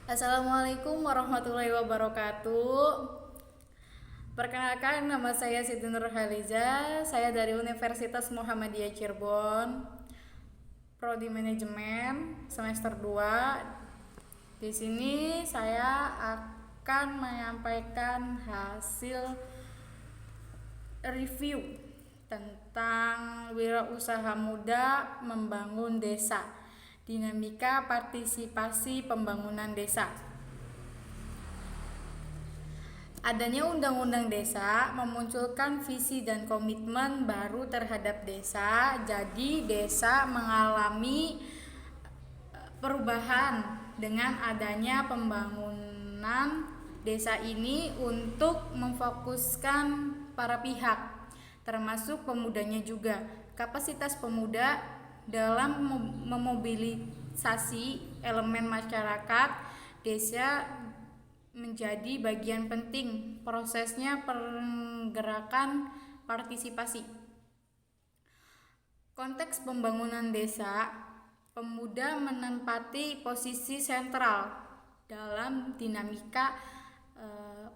Assalamualaikum warahmatullahi wabarakatuh. Perkenalkan, nama saya Siti Nurhaliza. Saya dari Universitas Muhammadiyah Cirebon, Prodi Manajemen semester 2. Di sini saya akan menyampaikan hasil review tentang wirausaha muda membangun desa, dinamika partisipasi pembangunan desa. Adanya undang-undang desa memunculkan visi dan komitmen baru terhadap desa. Jadi desa mengalami perubahan dengan adanya pembangunan desa ini untuk memfokuskan para pihak, termasuk pemudanya juga. Kapasitas pemuda dalam memobilisasi elemen masyarakat desa menjadi bagian penting prosesnya pergerakan partisipasi. Konteks pembangunan desa, pemuda menempati posisi sentral dalam dinamika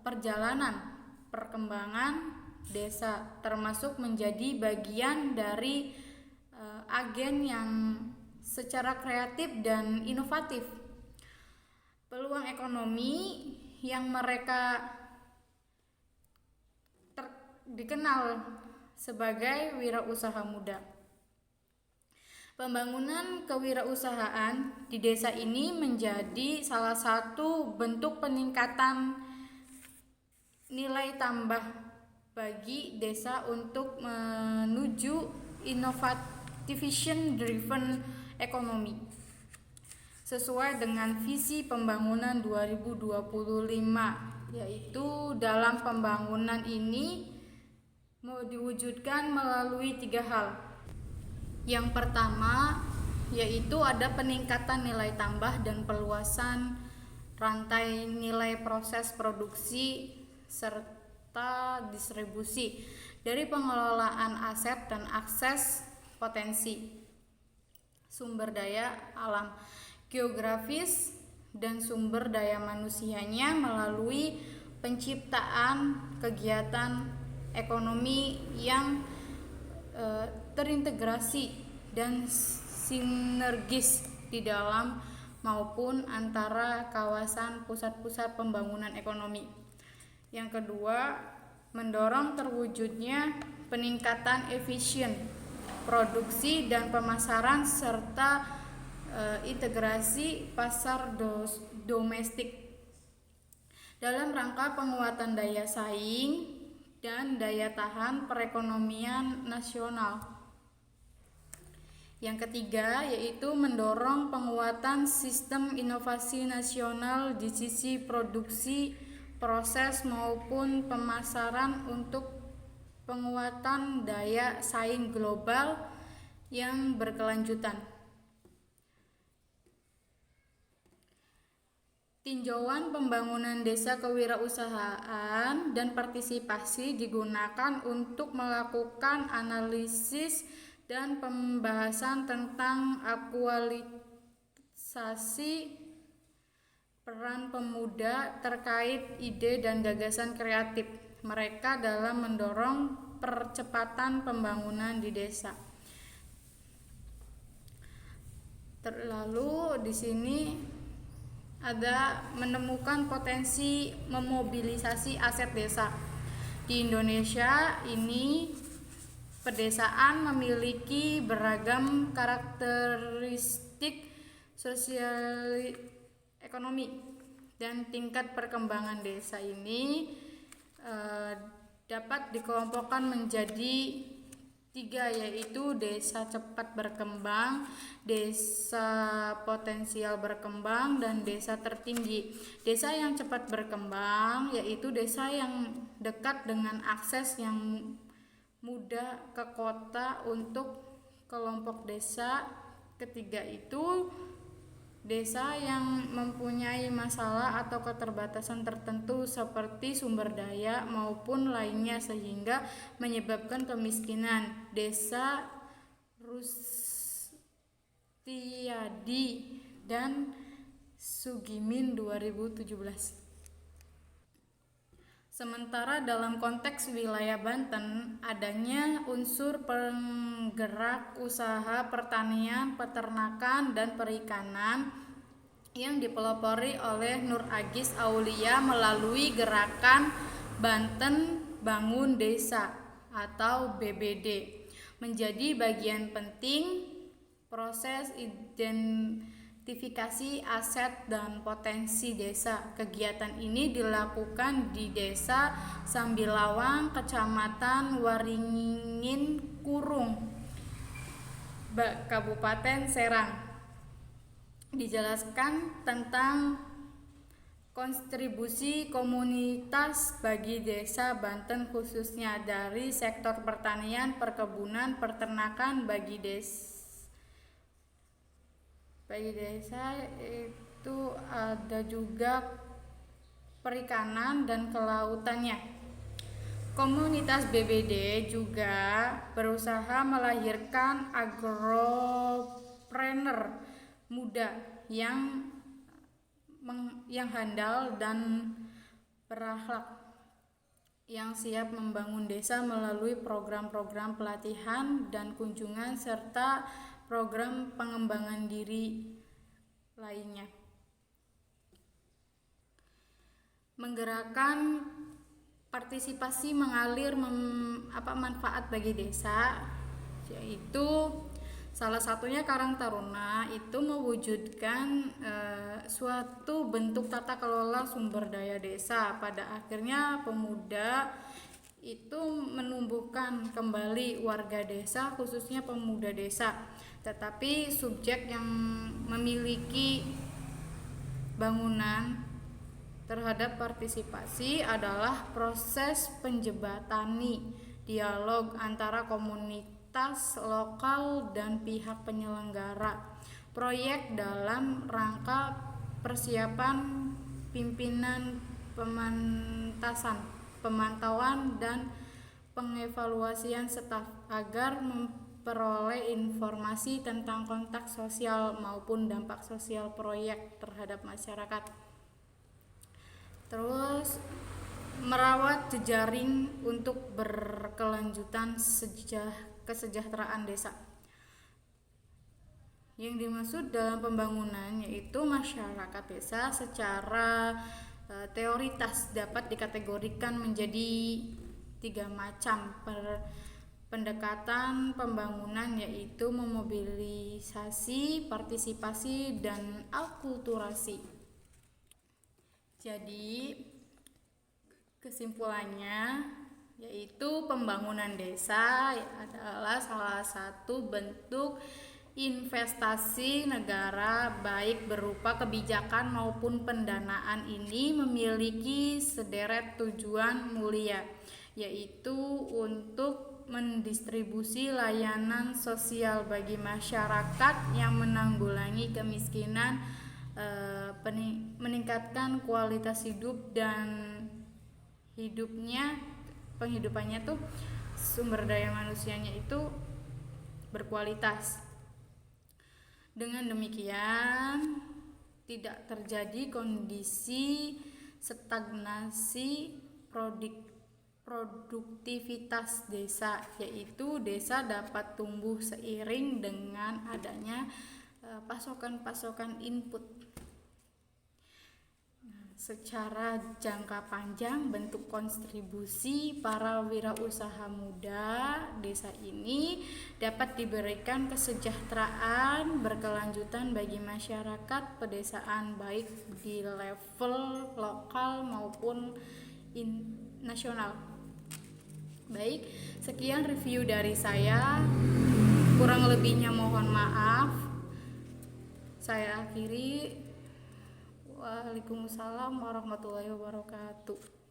perjalanan perkembangan desa, termasuk menjadi bagian dari agen yang secara kreatif dan inovatif. Peluang ekonomi yang mereka dikenal sebagai wirausaha muda. Pembangunan kewirausahaan di desa ini menjadi salah satu bentuk peningkatan nilai tambah bagi desa untuk menuju innovation driven economy sesuai dengan visi pembangunan 2025, yaitu dalam pembangunan ini mau diwujudkan melalui 3 hal. Yang pertama yaitu ada peningkatan nilai tambah dan perluasan rantai nilai proses produksi serta distribusi dari pengelolaan aset dan akses potensi sumber daya alam, geografis, dan sumber daya manusianya melalui penciptaan kegiatan ekonomi yang terintegrasi dan sinergis di dalam maupun antara kawasan pusat-pusat pembangunan ekonomi. Yang kedua, mendorong terwujudnya peningkatan efisien produksi dan pemasaran serta integrasi pasar domestik dalam rangka penguatan daya saing dan daya tahan perekonomian nasional. Yang ketiga yaitu mendorong penguatan sistem inovasi nasional di sisi produksi, proses maupun pemasaran untuk penguatan daya saing global yang berkelanjutan. Tinjauan pembangunan desa kewirausahaan dan partisipasi digunakan untuk melakukan analisis dan pembahasan tentang aktualisasi peran pemuda terkait ide dan gagasan kreatif mereka dalam mendorong percepatan pembangunan di desa. Lalu di sini ada menemukan potensi memobilisasi aset desa. Di Indonesia ini pedesaan memiliki beragam karakteristik sosial ekonomi dan tingkat perkembangan desa ini dapat dikelompokkan menjadi 3, yaitu desa cepat berkembang, desa potensial berkembang, dan desa tertinggi. Desa yang cepat berkembang yaitu desa yang dekat dengan akses yang mudah ke kota untuk kelompok desa. Ketiga itu desa yang mempunyai masalah atau keterbatasan tertentu seperti sumber daya maupun lainnya sehingga menyebabkan kemiskinan. Desa Rustiadi dan Sugimin 2017. Sementara dalam konteks wilayah Banten, adanya unsur penggerak usaha pertanian, peternakan, dan perikanan yang dipelopori oleh Nur Agis Aulia melalui gerakan Banten Bangun Desa atau BBD, menjadi bagian penting proses identifikasi aset dan potensi desa. Kegiatan ini dilakukan di Desa Sambilawang, Kecamatan Waringin Kurung, Kabupaten Serang. Dijelaskan tentang kontribusi komunitas bagi desa Banten khususnya dari sektor pertanian, perkebunan, peternakan bagi desa itu ada juga perikanan dan kelautannya. Komunitas BBD juga berusaha melahirkan agropreneur muda yang handal dan berakhlak, yang siap membangun desa melalui program-program pelatihan dan kunjungan serta program pengembangan diri lainnya. Menggerakkan partisipasi mengalir manfaat bagi desa, yaitu salah satunya Karang Taruna itu mewujudkan suatu bentuk tata kelola sumber daya desa. Pada akhirnya pemuda itu menumbuhkan kembali warga desa, khususnya pemuda desa. Tetapi subjek yang memiliki bangunan terhadap partisipasi adalah proses penjebatani dialog antara komunitas lokal dan pihak penyelenggara proyek dalam rangka persiapan pimpinan pemantauan dan pengevaluasian staf agar memperoleh informasi tentang kontak sosial maupun dampak sosial proyek terhadap masyarakat. Terus merawat jejaring untuk berkelanjutan kesejahteraan desa. Yang dimaksud dalam pembangunan yaitu masyarakat desa secara teoritas dapat dikategorikan menjadi 3 macam pendekatan pembangunan, yaitu memobilisasi, partisipasi, dan akulturasi. Jadi kesimpulannya yaitu pembangunan desa adalah salah satu bentuk investasi negara, baik berupa kebijakan maupun pendanaan. Ini memiliki sederet tujuan mulia, yaitu untuk mendistribusi layanan sosial bagi masyarakat yang menanggulangi kemiskinan, meningkatkan kualitas hidup dan penghidupannya tuh sumber daya manusianya itu berkualitas. Dengan demikian tidak terjadi kondisi stagnasi produktivitas desa, yaitu desa dapat tumbuh seiring dengan adanya pasokan input. Secara jangka panjang, bentuk kontribusi para wirausaha muda desa ini dapat diberikan kesejahteraan berkelanjutan bagi masyarakat pedesaan, baik di level lokal maupun nasional. Baik, sekian review dari saya. Kurang lebihnya mohon maaf. Saya akhiri. Waalaikumsalam warahmatullahi wabarakatuh.